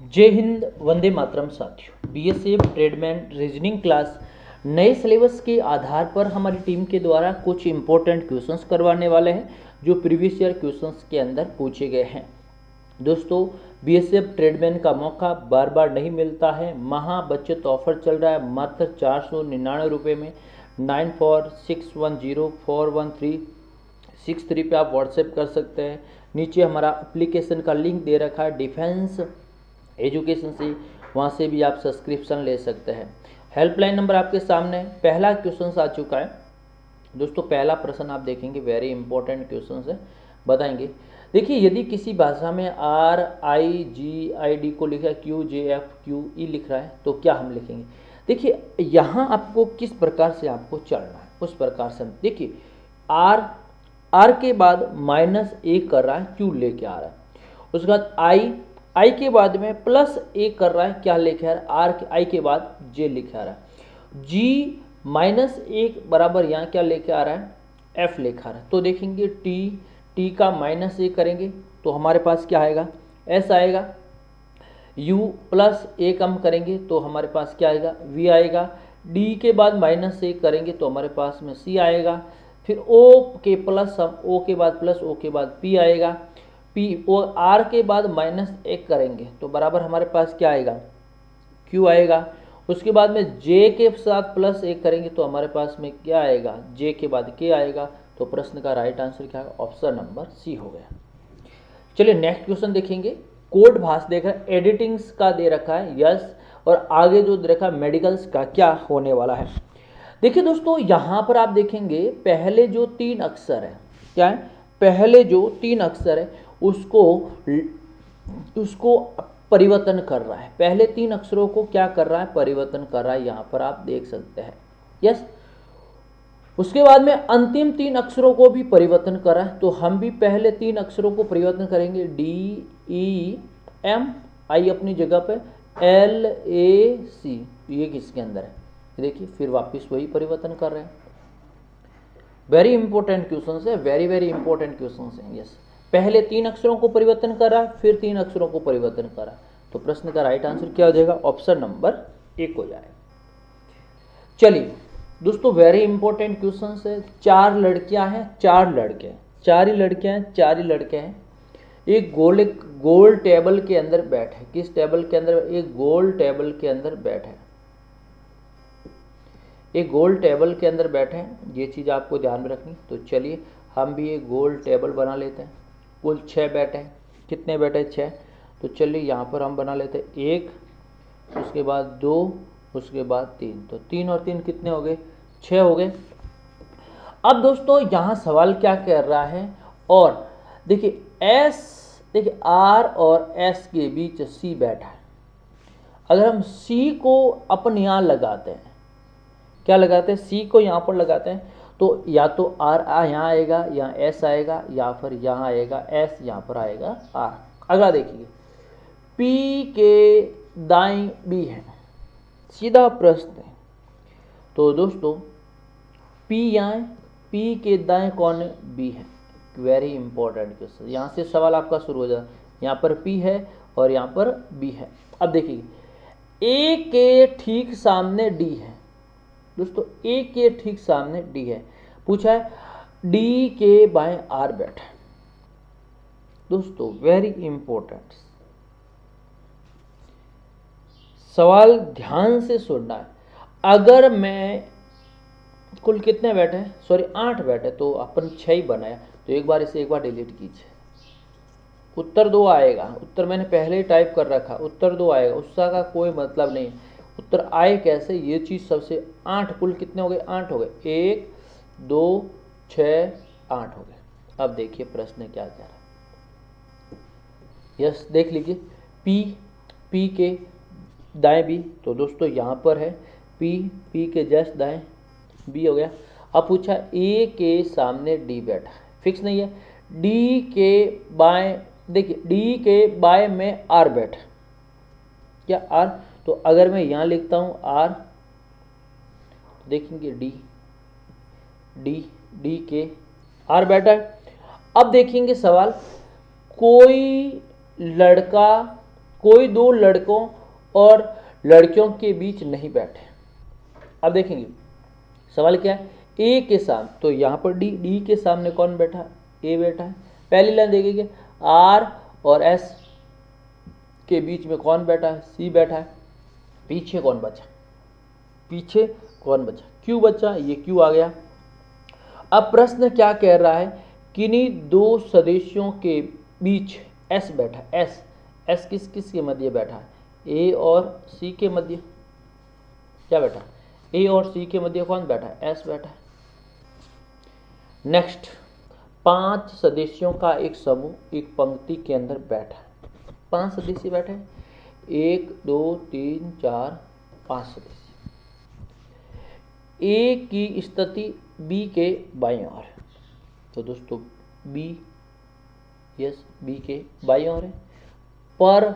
जय हिंद, वंदे मातरम साथियों। BSF tradesman reasoning class नए सिलेबस के आधार पर हमारी टीम के द्वारा कुछ इंपॉर्टेंट क्वेश्चंस करवाने वाले हैं जो प्रीवियस ईयर क्वेश्चंस के अंदर पूछे गए हैं। दोस्तों, बीएसएफ ट्रेडमैन का मौका बार बार नहीं मिलता है। महा बचत ऑफर चल रहा है मात्र 499 रुपये में। 9461041363 पे आप व्हाट्सएप कर सकते हैं। नीचे हमारा एप्लीकेशन का लिंक दे रखा है डिफेंस एजुकेशन से, वहाँ से भी आप सब्सक्रिप्शन ले सकते हैं। हेल्पलाइन नंबर आपके सामने है। पहला क्वेश्चन आ चुका है दोस्तों। पहला प्रश्न आप देखेंगे, वेरी इंपॉर्टेंट क्वेश्चन है, बताएंगे। देखिए, यदि किसी भाषा में RIGID को लिखा है QJFQE लिख रहा है तो क्या हम लिखेंगे। देखिए, यहाँ आपको किस प्रकार से आपको चलना है उस प्रकार से देखिए। R के बाद -1 कर रहा है, Q लेके आ रहा है। उसके बाद I के बाद में +1 कर रहा है, क्या लेके आ रहा है, I के बाद J लेके आ रहा है। G -1 बराबर यहाँ क्या लेके आ रहा है, F लेके आ रहा है। तो देखेंगे T का -1 करेंगे तो हमारे पास क्या आएगा, S आएगा। U +1 कम करेंगे तो हमारे पास क्या आएगा, V आएगा। D के बाद -1 करेंगे तो हमारे पास में C आएगा। फिर O के प्लस हम O के बाद प्लस O के बाद P आएगा। P और R के बाद -1 करेंगे तो बराबर हमारे पास क्या आएगा, Q आएगा। उसके बाद में J के साथ +1 करेंगे तो हमारे पास में क्या आएगा, J के बाद K आएगा। तो प्रश्न का राइट आंसर क्या है, ऑप्शन नंबर C हो गया। चलिए नेक्स्ट क्वेश्चन देखेंगे। कोड भाष देख रहा है, एडिटिंग्स का दे रखा है यस, और आगे जो दे रखा है मेडिकल्स का क्या होने वाला है। देखिए दोस्तों, यहाँ पर आप देखेंगे पहले जो 3 अक्षर है, क्या है, पहले जो 3 अक्षर है उसको परिवर्तन कर रहा है। पहले 3 अक्षरों को क्या कर रहा है, परिवर्तन कर रहा है, यहाँ पर आप देख सकते हैं यस। उसके बाद में अंतिम 3 अक्षरों को भी परिवर्तन कर रहा है, तो हम भी पहले 3 अक्षरों को परिवर्तन करेंगे। DEM, I अपनी जगह पे, LAC, ये किसके अंदर है, देखिए फिर वापस वही परिवर्तन कर रहे हैं। वेरी इंपॉर्टेंट क्वेश्चन है, वेरी वेरी इंपॉर्टेंट क्वेश्चन है यस। पहले 3 अक्षरों को परिवर्तन कर रहा है, फिर 3 अक्षरों को परिवर्तन कर रहा है। तो प्रश्न का राइट आंसर क्या हो जाएगा, ऑप्शन नंबर 1 हो जाएगा। चलिए दोस्तों, वेरी इंपॉर्टेंट क्वेश्चन है। 4 लड़कियां हैं, 4 लड़के हैं, 4 ही लड़कियां हैं, 4 ही लड़के हैं। एक गोल टेबल के अंदर बैठे। किस टेबल के अंदर, एक गोल टेबल के अंदर बैठे, एक गोल टेबल के अंदर बैठे हैं। ये चीज़ आपको ध्यान में रखनी। तो चलिए हम भी एक गोल टेबल बना लेते हैं। कुल 6 बैठे हैं, कितने बैठे, 6। तो चलिए यहाँ पर हम बना लेते हैं 1, उसके बाद 2, उसके बाद 3। तो 3 और 3 कितने हो गए, 6 हो गए। अब दोस्तों यहाँ सवाल क्या कर रहा है, और देखिए देखिए R और S के बीच C बैठा है। अगर हम C को अपन यहाँ लगाते हैं, क्या लगाते हैं, C को यहाँ पर लगाते हैं, तो या तो R यहाँ आएगा, या S आएगा, या फिर यहाँ आएगा S, यहाँ पर आएगा R। अगला देखिए, P के दाएं B है, सीधा प्रश्न है। तो दोस्तों P यहाँ, P के दाएं कौन है, B है। वेरी इंपॉर्टेंट क्वेश्चन, यहाँ से सवाल आपका शुरू हो जाए। यहाँ पर P है और यहाँ पर B है। अब देखिए, A के ठीक सामने D है दोस्तों, A के ठीक सामने D है। पूछा है D के बाएं R बैठा है। दोस्तों वेरी इंपॉर्टेंट सवाल, ध्यान से सुनना है। अगर मैं कुल कितने बैठे हैं, सॉरी 8 बैठे, तो अपन 6 ही बनाया, तो एक बार इसे एक बार डिलीट कीजिए। उत्तर 2 आएगा, उत्तर मैंने पहले ही टाइप कर रखा, उत्तर 2 आएगा, उसका कोई मतलब नहीं। उत्तर आए कैसे, ये चीज़ सबसे, 8 कुल कितने हो गए, 8 हो गए, 1 2 6 8 हो गए। अब देखिए प्रश्न क्या कह रहा है, यस देख लीजिए। P के दाएं B, तो दोस्तों यहाँ पर है P के जस्ट दाएं B हो गया। अब पूछा A के सामने D बैठा है, फिक्स नहीं है। D के बाएं, देखिए D के बाएं में R बैठा, क्या R, तो अगर मैं यहाँ लिखता हूँ R, देखेंगे D के R बैठा है। अब देखेंगे सवाल, कोई लड़का कोई दो लड़कों और लड़कियों के बीच नहीं बैठे। अब देखेंगे सवाल क्या है, ए के सामने, तो यहाँ पर डी के सामने कौन बैठा है, ए बैठा है। पहली लाइन देखेंगे आर और एस के बीच में कौन बैठा है, सी बैठा है। पीछे कौन बचा, पीछे कौन बचा, क्यू बचा, ये क्यू आ गया। अब प्रश्न क्या कह रहा है, किन्हीं दो सदस्यों के बीच एस बैठा है। एस किस किस के मध्य बैठा है, ए और सी के मध्य। क्या बैठा, ए और सी के मध्य कौन बैठा है, एस बैठा है। नेक्स्ट, 5 सदस्यों का एक समूह एक पंक्ति के अंदर बैठा है। 5 सदस्य बैठे हैं, 1 2 3 4 5 सदस्य। ए की स्थिति बी के बाईं ओर है, तो दोस्तों बी के बाईं ओर है, पर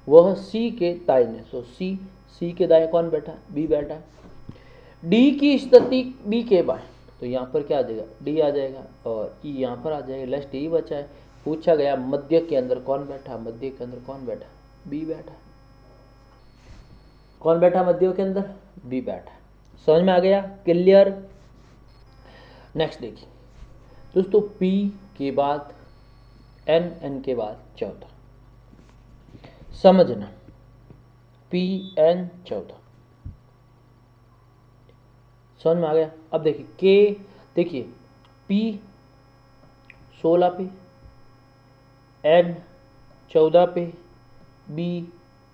वह सी के दाहिने, तो सी के दाएं कौन बैठा है, बी बैठा है। डी की स्थिति बी के बाएं, तो यहाँ पर क्या आ जाएगा, डी आ जाएगा, और ई यहाँ पर आ जाएगा, लास्ट ई बचा है। पूछा गया मध्य के अंदर कौन बैठा, मध्य के अंदर कौन बैठा, बी बैठा। कौन बैठा मध्य के अंदर, बी बैठा। समझ में आ गया, क्लियर। नेक्स्ट देखिए दोस्तों, पी के बाद एन के बाद चौथा, समझना, पी एन चौथा। समझ में आ गया। अब देखिए के, देखिए पी 16 पे, एन 14 पे, बी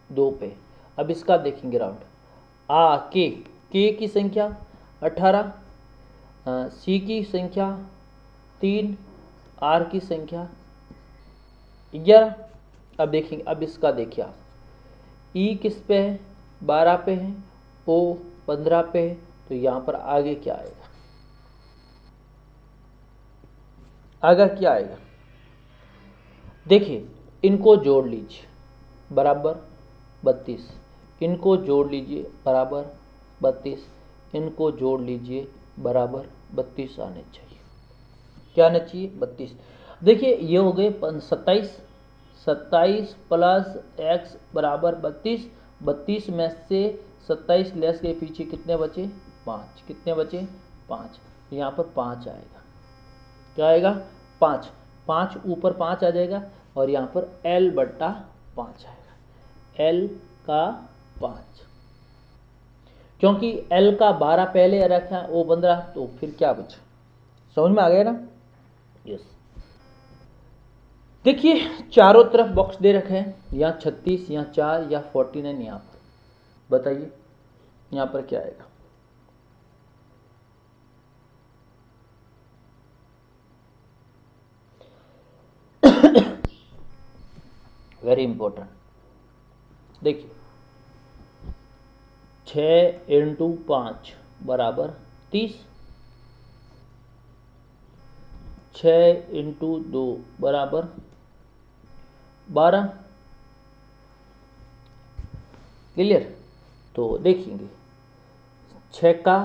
2 पे। अब इसका देखेंगे राउंड। के की संख्या 18, सी की संख्या 3, आर की संख्या 11। अब देखेंगे, अब इसका देखिए आप, ई किस पे है, 12 पे है, ओ 15 पे है, तो यहाँ पर आगे क्या आएगा, आगे क्या आएगा, देखिए इनको जोड़ लीजिए बराबर 32, इनको जोड़ लीजिए बराबर 32, इनको जोड़ लीजिए बराबर 32 आने चाहिए। क्या आना चाहिए, 32। देखिए ये हो गए 27 प्लस एक्स बराबर 32, 32 में से 27 लेस के पीछे कितने बचे, 5, कितने बचे, 5, यहाँ पर 5 आएगा। क्या आएगा, 5, 5 ऊपर 5 आ जाएगा, और यहाँ पर L बट्टा 5 आएगा, L का 5, क्योंकि L का 12 पहले रखा, O 15, तो फिर क्या बचा। समझ में आ गया ना, यस। देखिए चारों तरफ बॉक्स दे रखे हैं, यहाँ 36, यहाँ 4, या 49, यहाँ पर बताइए यहाँ पर क्या आएगा। वेरी इंपॉर्टेंट, देखिए 6 × 5 बराबर 30, 6 × 2 बराबर 12। क्लियर। तो देखेंगे 6 का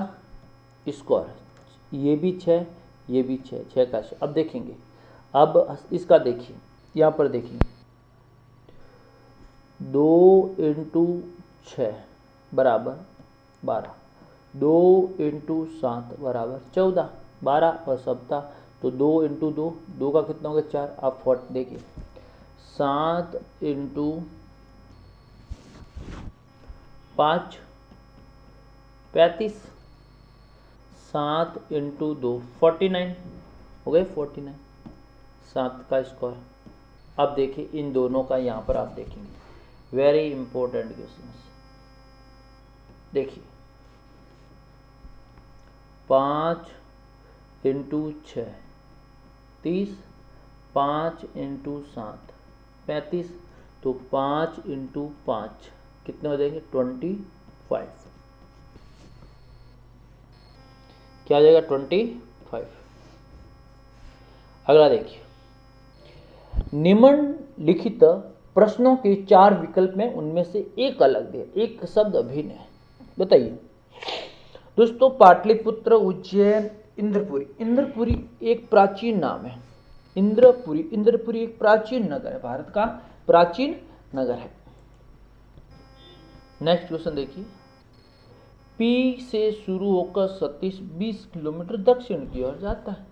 स्क्वायर, ये भी 6, ये भी 6, 6 का। अब देखेंगे, अब इसका देखिए, यहाँ पर देखिए 2 × 6 बराबर 12, 2 × 7 बराबर 14, 12 और 7, तो 2 × 2, 2 का कितना होगा 4। आप 40 देखिए, 7 × 5 35, 7 × 2 49 हो गए, 49, 7 का स्क्वायर। अब देखिए इन दोनों का यहाँ पर आप देखेंगे, वेरी इंपॉर्टेंट क्वेश्चन। देखिए 5 × 6 30, 5 × 7 35, तो 5 × 5 कितने हो जाएंगे, 25। क्या हो जाएगा, 25। अगला देखिए, निम्नलिखित प्रश्नों के 4 विकल्प में उनमें से एक अलग है, एक शब्द अभिन्न है, बताइए। दोस्तों पाटलिपुत्र, उज्जैन, इंद्रपुरी। इंद्रपुरी एक प्राचीन नाम है, इंद्रपुरी एक प्राचीन नगर है, भारत का प्राचीन नगर है। नेक्स्ट क्वेश्चन देखिए, पी से शुरू होकर सतीश 20 किलोमीटर दक्षिण की ओर जाता है।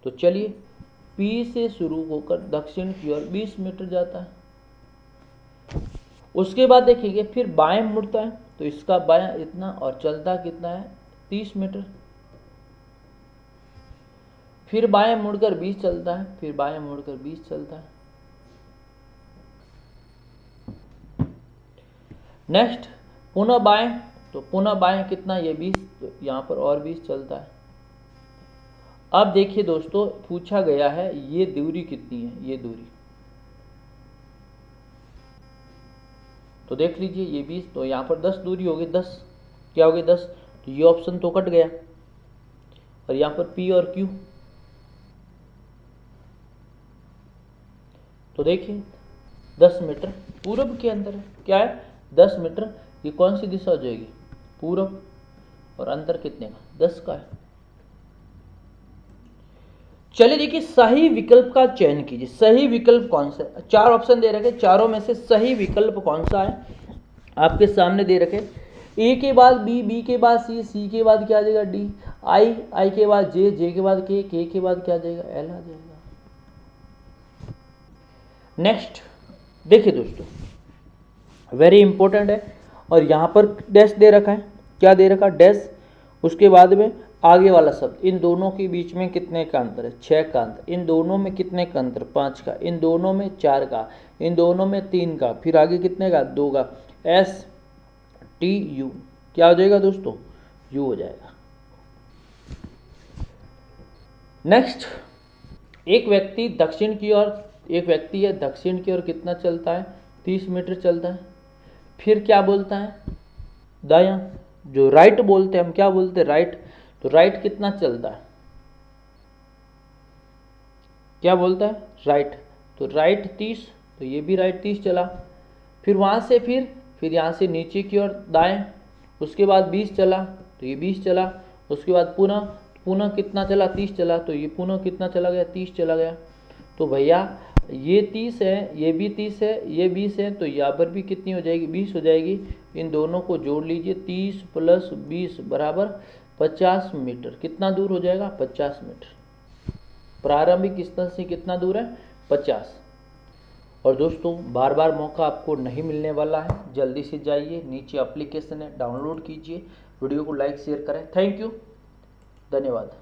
तो चलिए, पी से शुरू होकर दक्षिण की ओर 20 मीटर जाता है। उसके बाद देखिए फिर बाएं मुड़ता है, तो इसका बायां इतना और चलता कितना है 30 मीटर। फिर बाएं मुड़कर 20 चलता है, फिर बाएं मुड़कर 20 चलता है। नेक्स्ट पुनः बाएं, तो पुनः बाएं कितना, ये 20, तो यहाँ पर और 20 चलता है। अब देखिए दोस्तों, पूछा गया है ये दूरी कितनी है, ये दूरी, तो देख लीजिए ये 20, तो यहाँ पर 10 दूरी होगी, 10 क्या होगी 10, तो ये ऑप्शन तो कट गया। और यहाँ पर P और Q, तो देखिए 10 मीटर पूरब के अंदर है, क्या है 10 मीटर, ये कौन सी दिशा हो जाएगी, पूरब, और अंतर कितने का 10 का है। चलिए देखिए, सही विकल्प का चयन कीजिए। सही विकल्प कौन सा है, 4 ऑप्शन दे रखे, चारों में से सही विकल्प कौन सा है आपके सामने दे रखे। ए के बाद बी, बी के बाद सी, सी के बाद क्या आ जाएगा डी, आई, आई के बाद जे, जे के बाद के बाद क्या आ जाएगा एल आ जाएगा। नेक्स्ट देखिए दोस्तों, वेरी इंपॉर्टेंट है, और यहाँ पर डैश दे रखा है, क्या दे रखा डैश, उसके बाद में आगे वाला शब्द, इन दोनों के बीच में कितने का अंतर है 6 का अंतर, इन दोनों में कितने का अंतर 5 का, इन दोनों में 4 का, इन दोनों में 3 का, फिर आगे कितने का 2 का, एस टी यू क्या हो जाएगा दोस्तों, यू हो जाएगा। नेक्स्ट, एक व्यक्ति दक्षिण की ओर, एक व्यक्ति है दक्षिण की ओर कितना चलता है 30 मीटर चलता है। फिर क्या बोलता है दायां, जो राइट बोलते हैं हम क्या बोलते हैं राइट, तो राइट कितना चलता है, क्या बोलता है राइट, तो राइट 30, तो ये भी राइट 30 चला। फिर वहाँ से फिर यहाँ से नीचे की ओर दाएं, उसके बाद 20 चला, तो ये 20 चला। उसके बाद पुनः कितना चला 30 चला, तो ये पुनः कितना चला गया 30 चला गया। तो भैया ये 30 है, ये भी 30 है, ये 20 है, तो यहाँ पर भी कितनी हो जाएगी 20 हो जाएगी। इन दोनों को जोड़ लीजिए, 30 + 20 बराबर 50 मीटर। कितना दूर हो जाएगा 50 मीटर। प्रारंभिक स्थल से कितना दूर है 50। और दोस्तों बार बार मौका आपको नहीं मिलने वाला है, जल्दी से जाइए, नीचे एप्लीकेशन है डाउनलोड कीजिए, वीडियो को लाइक शेयर करें। थैंक यू, धन्यवाद।